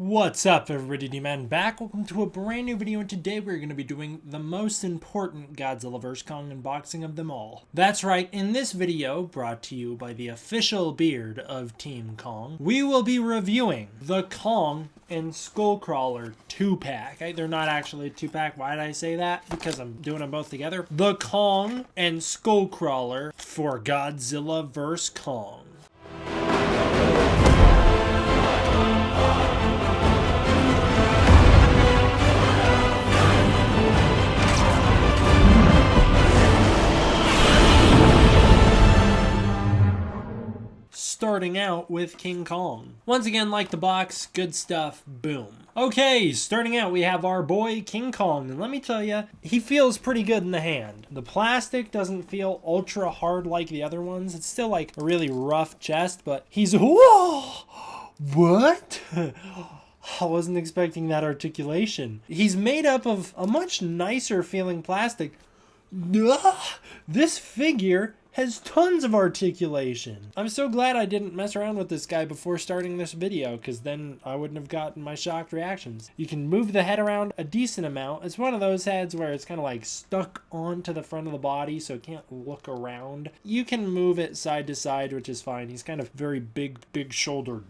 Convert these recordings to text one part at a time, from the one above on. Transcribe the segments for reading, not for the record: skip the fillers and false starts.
What's up everybody, D-Man back. Welcome to a brand new video, and today we're going to be doing the most important Godzilla vs. Kong unboxing of them all. That's right, in this video, brought to you by the official beard of Team Kong, we will be reviewing the Kong and Skullcrawler 2-pack. They're not actually a 2-pack, why did I say that? Because I'm doing them both together. The Kong and Skullcrawler for Godzilla vs. Kong. Starting out with King Kong. Once again, like the box, good stuff, boom. Okay, starting out we have our boy King Kong, and let me tell you, he feels pretty good in the hand. The plastic doesn't feel ultra hard like the other ones. It's still like a really rough chest, but he's, whoa! What? I wasn't expecting that articulation. He's made up of a much nicer feeling plastic. This figure has tons of articulation. I'm so glad I didn't mess around with this guy before starting this video, because then I wouldn't have gotten my shocked reactions. You can move the head around a decent amount. It's one of those heads where it's kind of like stuck onto the front of the body, so it can't look around. You can move it side to side, which is fine. He's kind of very big shoulder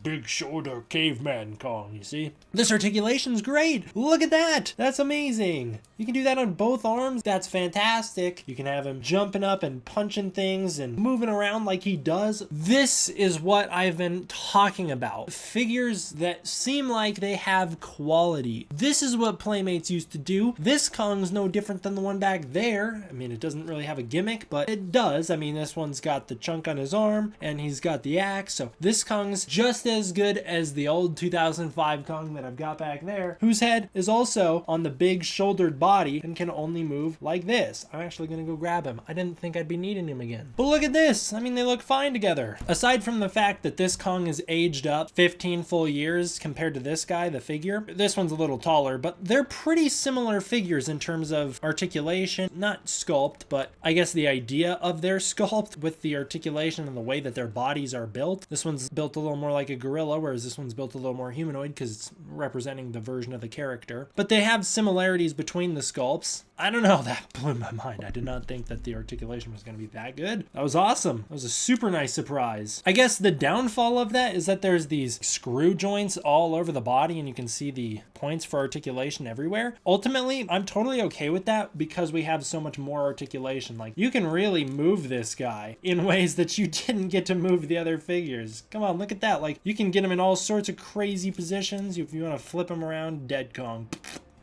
caveman Kong, you see? This articulation's great. Look at that. That's amazing. You can do that on both arms. That's fantastic. You can have him jumping up and punching things and moving around like he does. This is what I've been talking about. Figures that seem like they have quality. This is what Playmates used to do. This Kong's no different than the one back there. I mean, it doesn't really have a gimmick, but it does. I mean, this one's got the chunk on his arm and he's got the axe. So this Kong's just as good as the old 2005 Kong that I've got back there, whose head is also on the big shouldered body and can only move like this. I'm actually gonna go grab him. I didn't think I'd be needing him again. But look at this. I mean, they look fine together. Aside from the fact that this Kong is aged up 15 full years compared to this guy, the figure. This one's a little taller, but they're pretty similar figures in terms of articulation. Not sculpt, but I guess the idea of their sculpt with the articulation and the way that their bodies are built. This one's built a little more like a gorilla, whereas this one's built a little more humanoid because it's representing the version of the character. But they have similarities between the sculpts. I don't know, that blew my mind. I did not think that the articulation was going to be that good. That was awesome. That was a super nice surprise. I guess the downfall of that is that there's these screw joints all over the body and you can see the points for articulation everywhere. Ultimately, I'm totally okay with that because we have so much more articulation. Like, you can really move this guy in ways that you didn't get to move the other figures. Come on, look at that. Like, you can get him in all sorts of crazy positions. If you want to flip him around, dead Kong.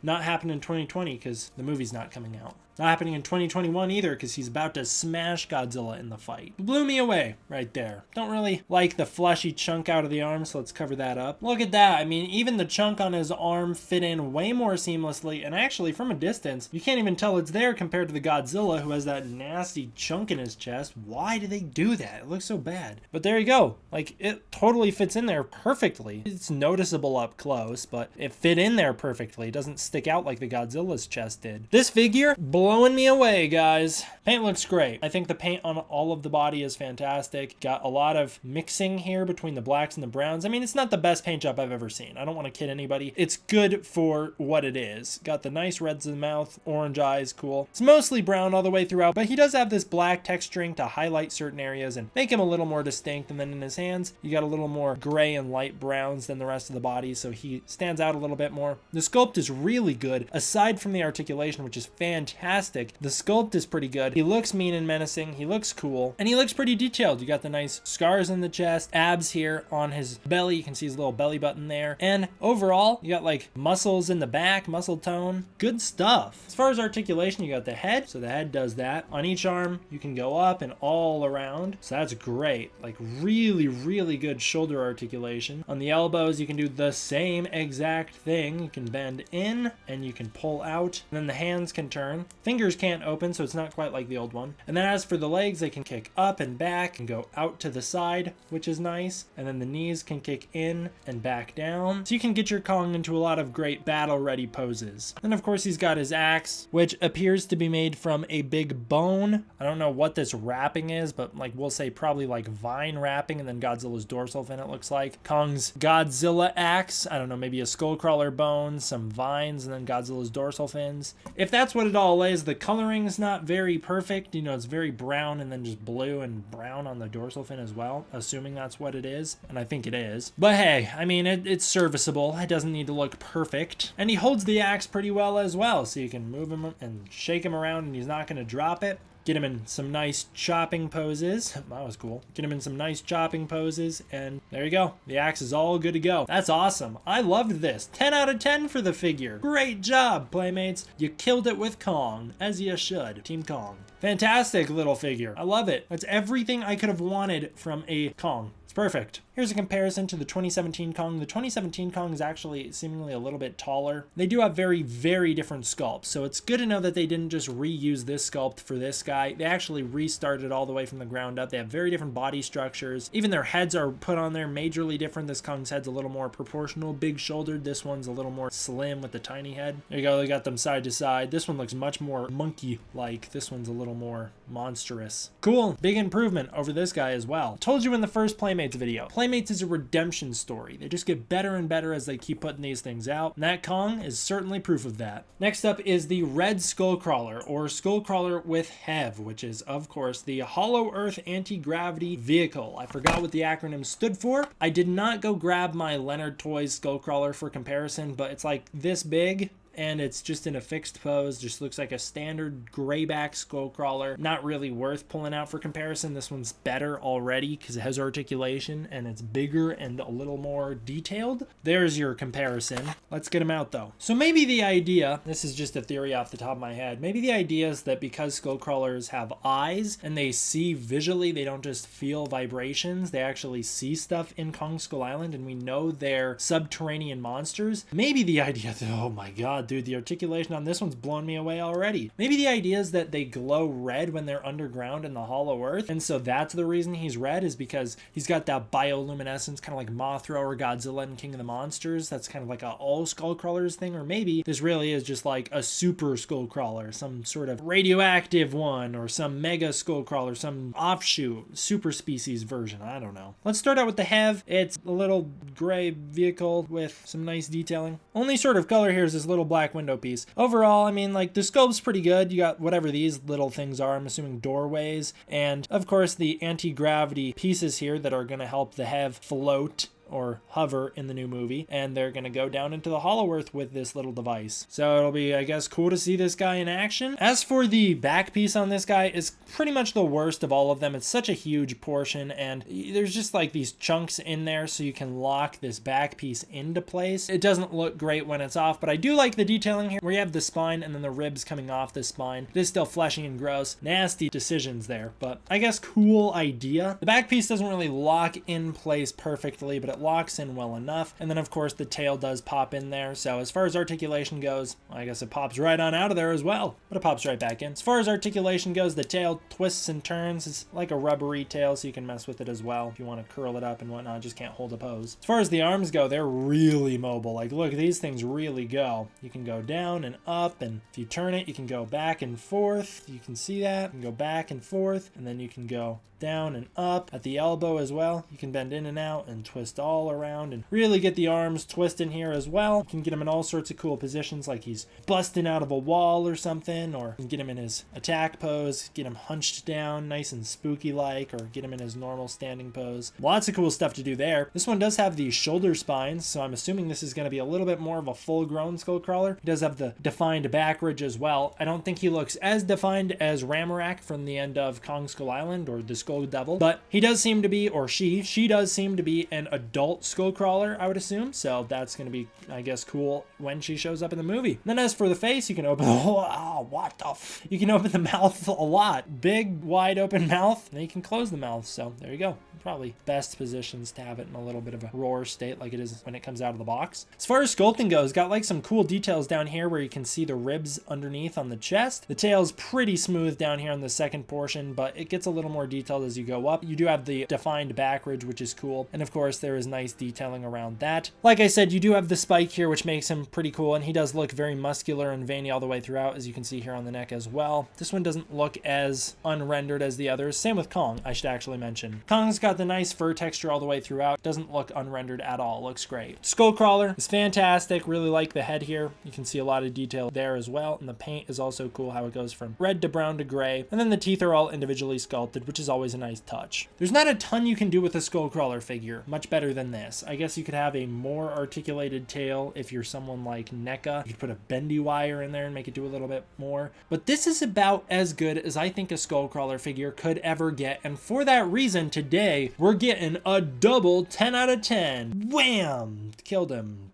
Not happening in 2020 because the movie's not coming out. Not happening in 2021 either because he's about to smash Godzilla in the fight. Blew me away right there. Don't really like the fleshy chunk out of the arm, so let's cover that up. Look at that. I mean, even the chunk on his arm fit in way more seamlessly, and actually from a distance, you can't even tell it's there compared to the Godzilla who has that nasty chunk in his chest. Why do they do that? It looks so bad. But there you go. Like, it totally fits in there perfectly. It's noticeable up close, but it fit in there perfectly. It doesn't stick out like the Godzilla's chest did. This figure, blowing me away, guys. Paint looks great. I think the paint on all of the body is fantastic. Got a lot of mixing here between the blacks and the browns. I mean, it's not the best paint job I've ever seen. I don't want to kid anybody. It's good for what it is. Got the nice reds in the mouth, orange eyes, cool. It's mostly brown all the way throughout, but he does have this black texturing to highlight certain areas and make him a little more distinct. And then in his hands, you got a little more gray and light browns than the rest of the body, so he stands out a little bit more. The sculpt is really good, aside from the articulation, which is fantastic. The sculpt is pretty good. He looks mean and menacing. He looks cool. And he looks pretty detailed. You got the nice scars in the chest, abs here on his belly. You can see his little belly button there. And overall, you got like muscles in the back, muscle tone. Good stuff. As far as articulation, you got the head. So the head does that. On each arm, you can go up and all around. So that's great. Like really good shoulder articulation. On the elbows, you can do the same exact thing. You can bend in and you can pull out. And then the hands can turn. fingers can't open, so it's not quite like the old one. And then as for the legs, they can kick up and back and go out to the side, which is nice. And then the knees can kick in and back down. So you can get your Kong into a lot of great battle-ready poses. And of course, he's got his axe, which appears to be made from a big bone. I don't know what this wrapping is, but like we'll say probably like vine wrapping, and then Godzilla's dorsal fin, it looks like. Kong's Godzilla axe, I don't know, maybe a skullcrawler bone, some vines, and then Godzilla's dorsal fins. If that's what it all is, the coloring is not very perfect. You know, it's very brown and then just blue and brown on the dorsal fin as well, assuming that's what it is, and I think it is. But hey, I mean, it's serviceable. It doesn't need to look perfect. And he holds the axe pretty well as well, so you can move him and shake him around and he's not going to drop it. Get him in some nice chopping poses. That was cool. Get him in some nice chopping poses, and there you go. The axe is all good to go. That's awesome. I loved this. 10 out of 10 for the figure. Great job, Playmates. You killed it with Kong, as you should. Team Kong. Fantastic little figure. I love it. That's everything I could have wanted from a Kong. It's perfect. Here's a comparison to the 2017 Kong. The 2017 Kong is actually seemingly a little bit taller. They do have very, very different sculpts, so it's good to know that they didn't just reuse this sculpt for this guy. They actually restarted all the way from the ground up. They have very different body structures. Even their heads are put on there majorly different. This Kong's head's a little more proportional, big-shouldered. This one's a little more slim with the tiny head. There you go. They got them side to side. This one looks much more monkey-like. This one's a little more monstrous. Cool. Big improvement over this guy as well. Told you in the first Playmates video. Playmates is a redemption story. They just get better and better as they keep putting these things out, and that Kong is certainly proof of that. Next up is the Red Skullcrawler, or Skullcrawler with HEV, which is, of course, the Hollow Earth Anti-Gravity Vehicle. I forgot what the acronym stood for. I did not go grab my Leonard Toys Skullcrawler for comparison, but it's like this big, and it's just in a fixed pose. Just looks like a standard grayback skullcrawler. Not really worth pulling out for comparison. This one's better already because it has articulation and it's bigger and a little more detailed. There's your comparison. Let's get him out though. So maybe the idea, this is just a theory off the top of my head, maybe the idea is that because skullcrawlers have eyes and they see visually, they don't just feel vibrations, they actually see stuff in Kong Skull Island, and we know they're subterranean monsters. Maybe the idea that, oh my god, dude, the articulation on this one's blown me away already. Maybe the idea is that they glow red when they're underground in the hollow earth, and so that's the reason he's red, is because he's got that bioluminescence, kind of like Mothra or Godzilla in King of the Monsters. That's kind of like a all skullcrawlers thing, or maybe this really is just like a super skullcrawler, some sort of radioactive one, or some mega skullcrawler, some offshoot, super species version. I don't know. Let's start out with the HEV. It's a little gray vehicle with some nice detailing. Only sort of color here is this little black window piece. Overall, I mean, like, the sculpt's pretty good. You got whatever these little things are, I'm assuming doorways, and of course the anti-gravity pieces here that are going to help the HEV float or hover in the new movie, and they're gonna go down into the hollow earth with this little device. So it'll be, I guess, cool to see this guy in action. As for the back piece on this guy, is pretty much the worst of all of them. It's such a huge portion, and there's just like these chunks in there so you can lock this back piece into place. It doesn't look great when it's off, but I do like the detailing here where you have the spine and then the ribs coming off the spine. It is still fleshy and gross. Nasty decisions there, but I guess cool idea. The back piece doesn't really lock in place perfectly, but it locks in well enough. And then of course the tail does pop in there. So as far as articulation goes, I guess it pops right on out of there as well, but it pops right back in. As far as articulation goes, the tail twists and turns. It's like a rubbery tail, so you can mess with it as well if you want to curl it up and whatnot. Just can't hold a pose. As far as the arms go, they're really mobile. Like, look, these things really go. You can go down and up, and if you turn it, you can go back and forth. You can see that. You can go back and forth, and then you can go down and up at the elbow as well. You can bend in and out and twist all around and really get the arms twisting here as well. You can get him in all sorts of cool positions, like he's busting out of a wall or something, or you can get him in his attack pose, get him hunched down nice and spooky like, or get him in his normal standing pose. Lots of cool stuff to do there. This one does have the shoulder spines, so I'm assuming this is going to be a little bit more of a full-grown skullcrawler. He does have the defined back ridge as well. I don't think he looks as defined as Ramarak from the end of Kong Skull Island or the Skull Devil, but he does seem to be, or she does seem to be an adult skullcrawler, I would assume, so that's going to be, I guess, cool when she shows up in the movie. And then as for the face, you can open, you can open the mouth a lot. Big, wide open mouth, and then you can close the mouth, so there you go. probably best positions to have it in a little bit of a raw state like it is when it comes out of the box. As far as sculpting goes, got like some cool details down here where you can see the ribs underneath on the chest. The tail's pretty smooth down here on the second portion, but it gets a little more detailed as you go up. You do have the defined back ridge, which is cool. And of course, there is nice detailing around that. Like I said, you do have the spike here, which makes him pretty cool. And he does look very muscular and veiny all the way throughout, as you can see here on the neck as well. This one doesn't look as unrendered as the others. Same with Kong, I should actually mention. Kong's got the nice fur texture all the way throughout. Doesn't look unrendered at all. Looks great. Skullcrawler is fantastic. Really like the head here. You can see a lot of detail there as well. And the paint is also cool, how it goes from red to brown to gray. And then the teeth are all individually sculpted, which is always a nice touch. There's not a ton you can do with a Skullcrawler figure. Much better than this. I guess you could have a more articulated tail if you're someone like NECA. You could put a bendy wire in there and make it do a little bit more. But this is about as good as I think a Skullcrawler figure could ever get. And for that reason, today, we're getting a double 10 out of 10. Wham! Killed him.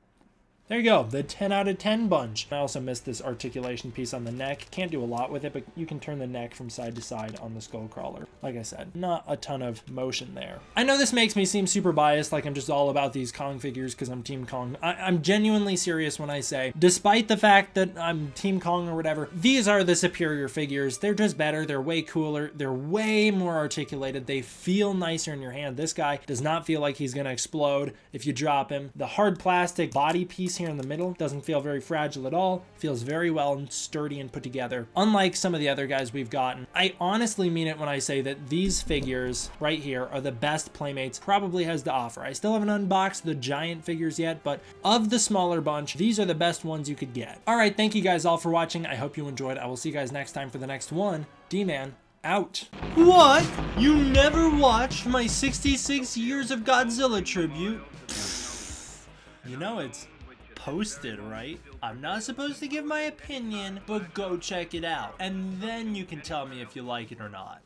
There you go, the 10 out of 10 bunch. I also missed this articulation piece on the neck. Can't do a lot with it, but you can turn the neck from side to side on the Skullcrawler. Like I said, not a ton of motion there. I know this makes me seem super biased, like I'm just all about these Kong figures because I'm Team Kong. I'm genuinely serious when I say, despite the fact that I'm Team Kong or whatever, these are the superior figures. They're just better, they're way cooler, they're way more articulated, they feel nicer in your hand. This guy does not feel like he's gonna explode if you drop him. The hard plastic body piece here in the middle doesn't feel very fragile at all. Feels very well and sturdy and put together, unlike some of the other guys we've gotten. I honestly mean it when I say that these figures right here are the best Playmates probably has to offer. I still haven't unboxed the giant figures yet, but of the smaller bunch, these are the best ones you could get. All right, thank you guys all for watching. I hope you enjoyed. I will see you guys next time for the next one. D-Man out. What? You never watched my 66 years of Godzilla tribute? You know it's posted, right? I'm not supposed to give my opinion, but go check it out. And then you can tell me if you like it or not.